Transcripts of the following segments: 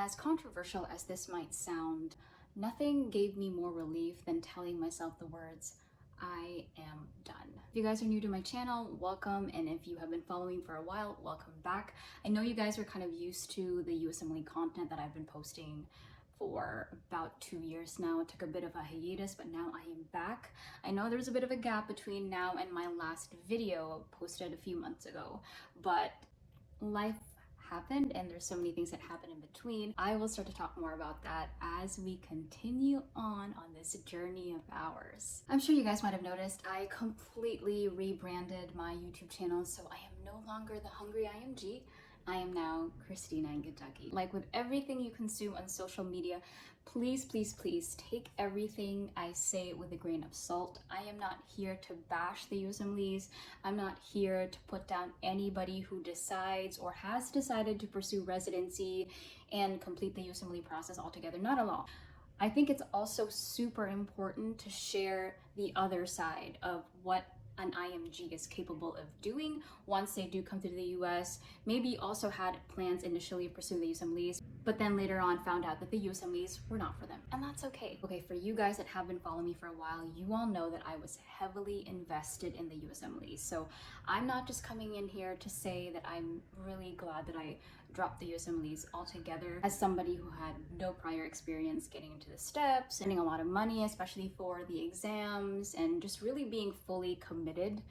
As controversial as this might sound, nothing gave me more relief than telling myself the words, I am done. If you guys are new to my channel, welcome, and if you have been following for a while, welcome back. I know you guys are kind of used to the USMLE content that I've been posting for about 2 years now. It took a bit of a hiatus, but now I am back. I know there's a bit of a gap between now and my last video posted a few months ago, but life happened and there's so many things that happen in between. I will start to talk more about that as we continue on this journey of ours. I'm sure you guys might have noticed I completely rebranded my YouTube channel, so I am no longer the Hungry IMG. I am now Christina in Kentucky. Like with everything you consume on social media, please take everything I say with a grain of salt. I am not here to bash the USMLEs. I'm not here to put down anybody who decides or has decided to pursue residency and complete the USMLE process altogether. Not at all. I think it's also super important to share the other side of what an IMG is capable of doing once they do come to the US. Maybe also had plans initially of pursuing the USMLEs, but then later on found out that the USMLEs were not for them. And that's okay. Okay, for you guys that have been following me for a while, you all know that I was heavily invested in the USMLEs. So I'm not just coming in here to say that I'm really glad that I dropped the USMLEs altogether. As somebody who had no prior experience getting into the steps, spending a lot of money, especially for the exams, and just really being fully committed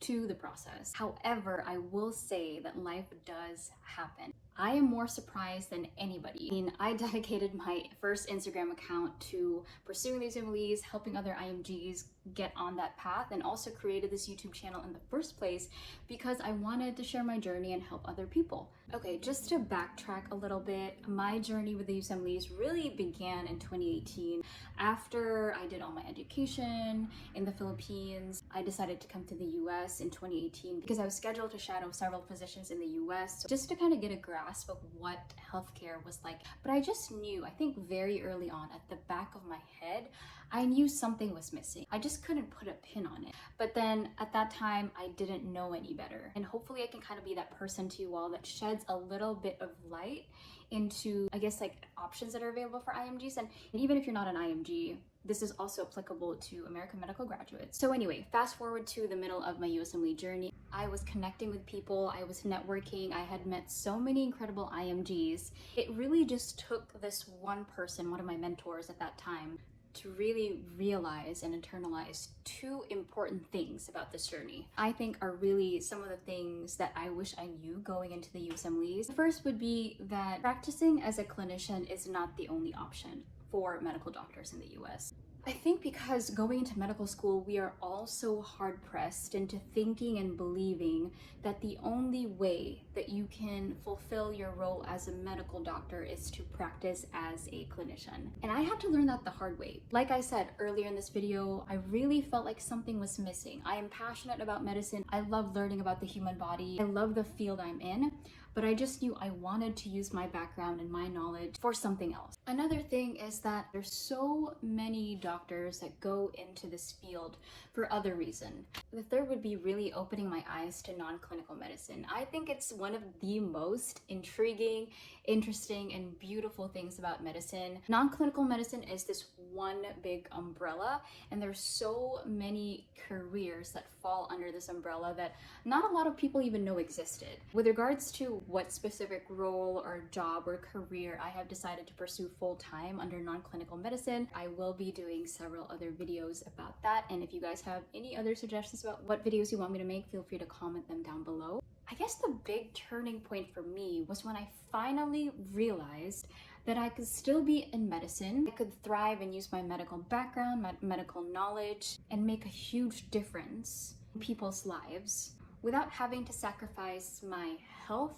to the process. However, I will say that life does happen. I am more surprised than anybody. I mean, I dedicated my first Instagram account to pursuing these USMLEs, helping other IMGs get on that path, and also created this YouTube channel in the first place because I wanted to share my journey and help other people. Okay, just to backtrack a little bit, my journey with the USMLEs really began in 2018. After I did all my education in the Philippines, I decided to come to the US in 2018 because I was scheduled to shadow several physicians in the US, just to kind of get a grasp of what healthcare was like. But I just knew, I think very early on, at the back of my head, I knew something was missing. I just couldn't put a pin on it. But then at that time, I didn't know any better. And hopefully I can kind of be that person to you all that sheds a little bit of light into, I guess, like options that are available for IMGs. And even if you're not an IMG, this is also applicable to American medical graduates. So anyway, fast forward to the middle of my USMLE journey. I was connecting with people, I was networking, I had met so many incredible IMGs. It really just took this one person, one of my mentors at that time, to really realize and internalize two important things about this journey. I think are really some of the things that I wish I knew going into the USMLEs. The first would be that practicing as a clinician is not the only option for medical doctors in the US. I think because going into medical school, we are all so hard-pressed into thinking and believing that the only way that you can fulfill your role as a medical doctor is to practice as a clinician. And I had to learn that the hard way. Like I said earlier in this video, I really felt like something was missing. I am passionate about medicine. I love learning about the human body. I love the field I'm in. But I just knew I wanted to use my background and my knowledge for something else. Another thing is that there's so many doctors that go into this field for other reasons. The third would be really opening my eyes to non-clinical medicine. I think it's one of the most intriguing, interesting, and beautiful things about medicine. Non-clinical medicine is this one big umbrella, and there's so many careers that fall under this umbrella that not a lot of people even know existed. With regards to what specific role or job or career I have decided to pursue full-time under non-clinical medicine, I will be doing several other videos about that. And if you guys have any other suggestions about what videos you want me to make, feel free to comment them down below. I guess the big turning point for me was when I finally realized that I could still be in medicine. I could thrive and use my medical background, my medical knowledge, and make a huge difference in people's lives without having to sacrifice my health,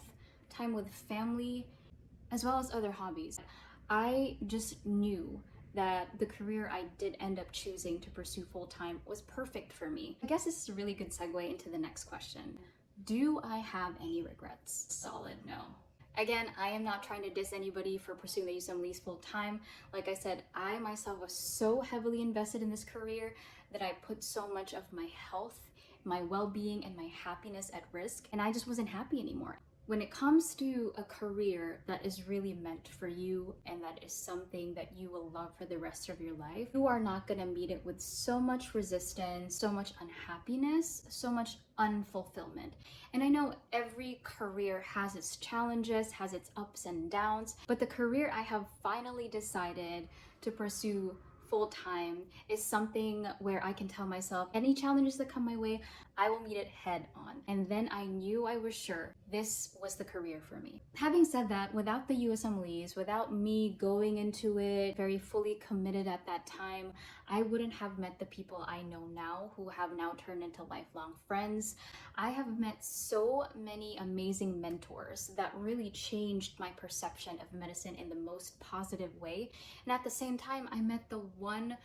time with family, as well as other hobbies. I just knew that the career I did end up choosing to pursue full-time was perfect for me. I guess this is a really good segue into the next question. Do I have any regrets? Solid no. Again, I am not trying to diss anybody for pursuing the USMLEs full-time. Like I said, I myself was so heavily invested in this career that I put so much of my health, my well-being, and my happiness at risk, and I just wasn't happy anymore. When it comes to a career that is really meant for you and that is something that you will love for the rest of your life, you are not going to meet it with so much resistance, so much unhappiness, so much unfulfillment. And I know every career has its challenges, has its ups and downs, but the career I have finally decided to pursue full-time is something where I can tell myself any challenges that come my way, I will meet it head on. And then I knew, I was sure this was the career for me. Having said that, without the USMLEs, without me going into it very fully committed at that time, I wouldn't have met the people I know now who have now turned into lifelong friends. I have met so many amazing mentors that really changed my perception of medicine in the most positive way. And at the same time, I met the one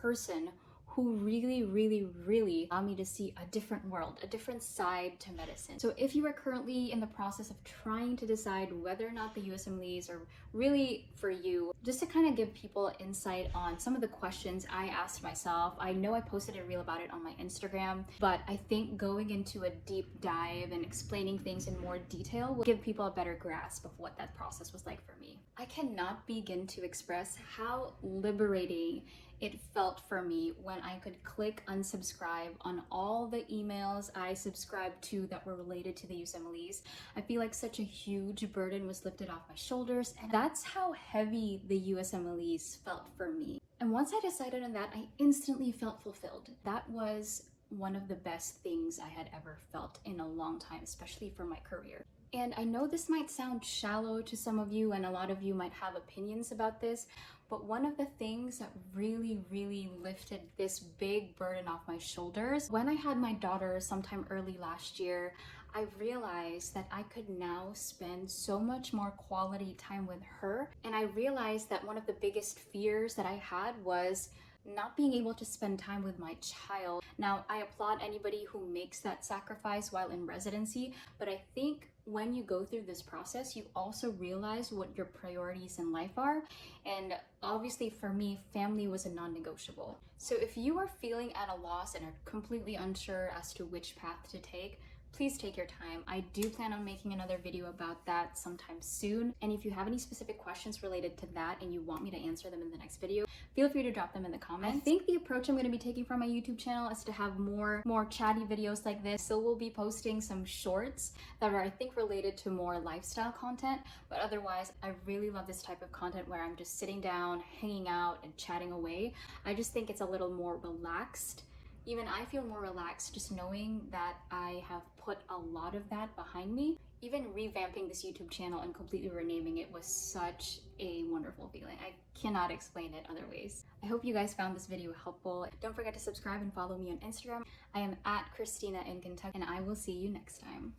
person who really allowed me to see a different world, a different side to medicine. So if you are currently in the process of trying to decide whether or not the USMLEs are really for you, just to kind of give people insight on some of the questions I asked myself. I know I posted a reel about it on my Instagram, but I think going into a deep dive and explaining things in more detail will give people a better grasp of what that process was like for me. I cannot begin to express how liberating it felt for me when I could click unsubscribe on all the emails I subscribed to that were related to the USMLEs. I feel like such a huge burden was lifted off my shoulders, and that's how heavy the USMLEs felt for me. And once I decided on that, I instantly felt fulfilled. That was one of the best things I had ever felt in a long time, especially for my career. And I know this might sound shallow to some of you, and a lot of you might have opinions about this, but one of the things that really lifted this big burden off my shoulders, when I had my daughter sometime early last year, I realized that I could now spend so much more quality time with her. And I realized that one of the biggest fears that I had was not being able to spend time with my child. Now, I applaud anybody who makes that sacrifice while in residency, but I think when you go through this process, you also realize what your priorities in life are. And obviously for me, family was a non-negotiable. So if you are feeling at a loss and are completely unsure as to which path to take, please take your time. I do plan on making another video about that sometime soon. And if you have any specific questions related to that and you want me to answer them in the next video, feel free to drop them in the comments. I think the approach I'm going to be taking from my YouTube channel is to have more chatty videos like this. So we'll be posting some shorts that are, I think, related to more lifestyle content. But otherwise, I really love this type of content where I'm just sitting down, hanging out, and chatting away. I just think it's a little more relaxed. Even I feel more relaxed just knowing that I have put a lot of that behind me. Even revamping this YouTube channel and completely renaming it was such a wonderful feeling. I cannot explain it other ways. I hope you guys found this video helpful. Don't forget to subscribe and follow me on Instagram. I am at Christina in Kentucky, and I will see you next time.